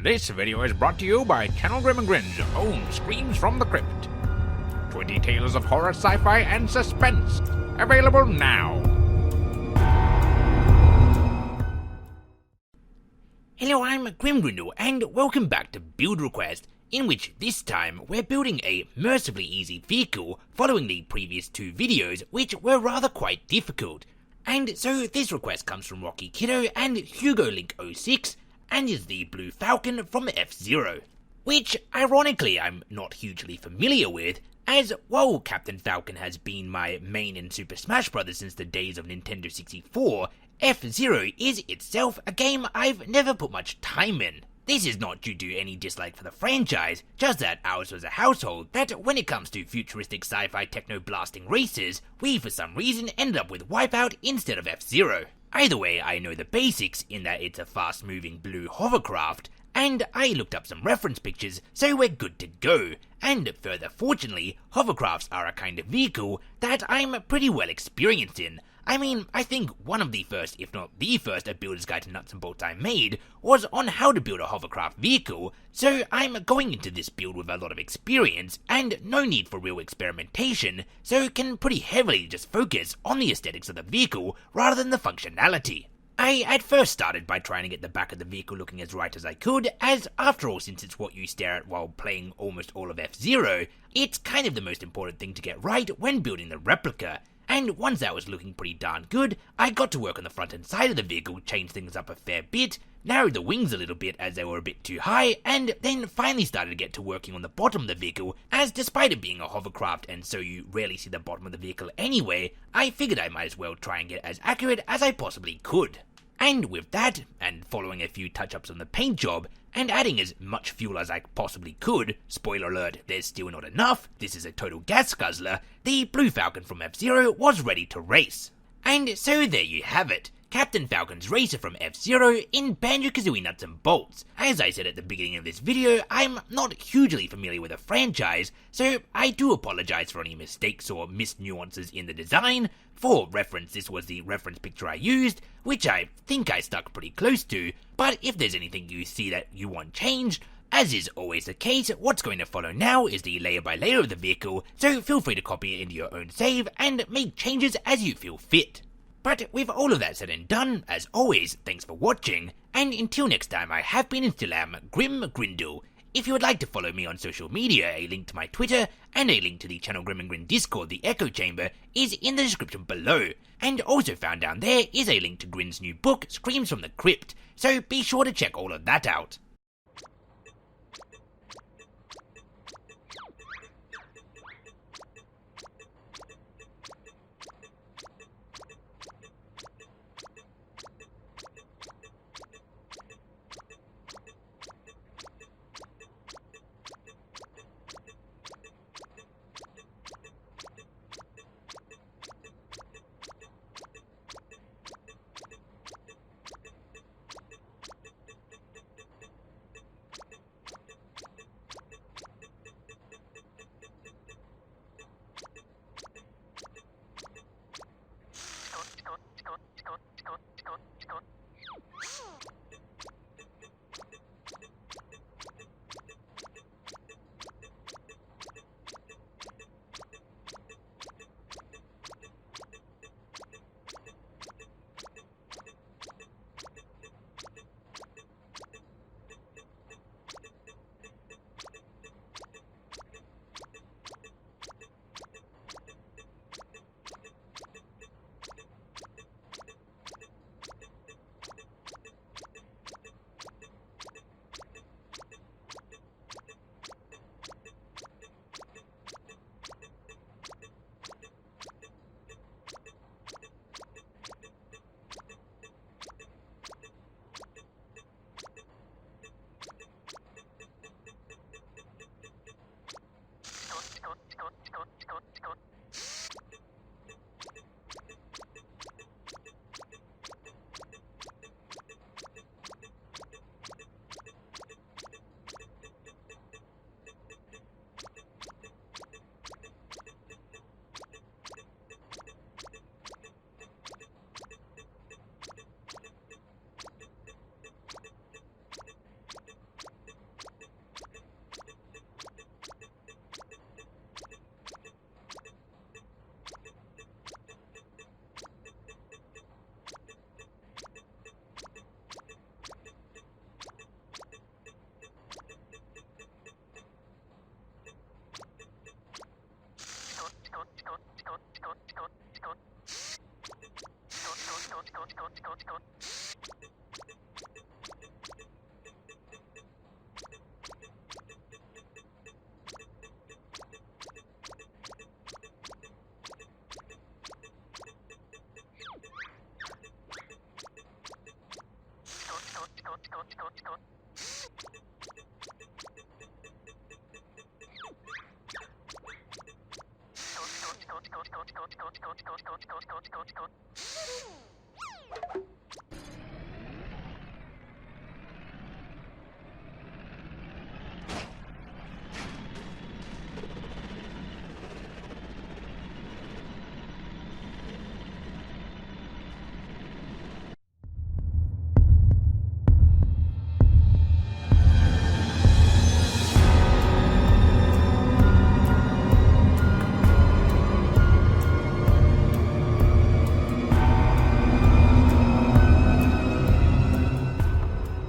This video is brought to you by Channel Grim and Grin's own Screams from the Crypt. 20 tales of horror, sci-fi, and suspense. Available now. Hello, I'm Grimgrindle, and welcome back to Build Request, in which this time we're building a mercifully easy vehicle following the previous two videos, which were rather quite difficult. And so this request comes from Rocky Kiddo and Hugo Link 06, and is the Blue Falcon from F-Zero, which ironically I'm not hugely familiar with, as while Captain Falcon has been my main in Super Smash Bros. Since the days of Nintendo 64, F-Zero is itself a game I've never put much time in. This is not due to any dislike for the franchise, just that ours was a household that when it comes to futuristic sci-fi techno-blasting races, we for some reason ended up with Wipeout instead of F-Zero. Either way, I know the basics in that it's a fast-moving blue hovercraft, and I looked up some reference pictures, so we're good to go. And further fortunately, hovercrafts are a kind of vehicle that I'm pretty well experienced in. I mean, I think one of the first, if not the first, A Builder's Guide to Nuts and Bolts I made was on how to build a hovercraft vehicle, so I'm going into this build with a lot of experience and no need for real experimentation, so can pretty heavily just focus on the aesthetics of the vehicle rather than the functionality. I at first started by trying to get the back of the vehicle looking as right as I could, as after all, since it's what you stare at while playing almost all of F-Zero, it's kind of the most important thing to get right when building the replica. And once that was looking pretty darn good, I got to work on the front and side of the vehicle, change things up a fair bit, narrowed the wings a little bit as they were a bit too high, and then finally started to get to working on the bottom of the vehicle, as despite it being a hovercraft and so you rarely see the bottom of the vehicle anyway, I figured I might as well try and get as accurate as I possibly could. And with that, and following a few touch-ups on the paint job, and adding as much fuel as I possibly could, spoiler alert, there's still not enough, this is a total gas guzzler, the Blue Falcon from F-Zero was ready to race. And so there you have it, Captain Falcon's racer from F-Zero in Banjo-Kazooie Nuts and Bolts. As I said at the beginning of this video, I'm not hugely familiar with the franchise, so I do apologize for any mistakes or missed nuances in the design. For reference, this was the reference picture I used, which I think I stuck pretty close to, but if there's anything you see that you want changed, as is always the case, what's going to follow now is the layer by layer of the vehicle, so feel free to copy it into your own save and make changes as you feel fit. But with all of that said and done, as always, thanks for watching, and until next time I have been and still am Grimgrindle. If you would like to follow me on social media, a link to my Twitter, and a link to the Channel Grim and Grin Discord, the Echo Chamber, is in the description below, and also found down there is a link to Grin's new book, Screams from the Crypt, so be sure to check all of that out.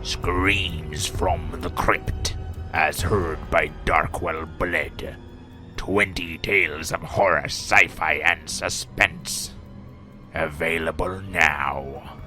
Screams from the Crypt, as heard by Darkwell Bled. 20 tales of horror, sci-fi, and suspense. Available now.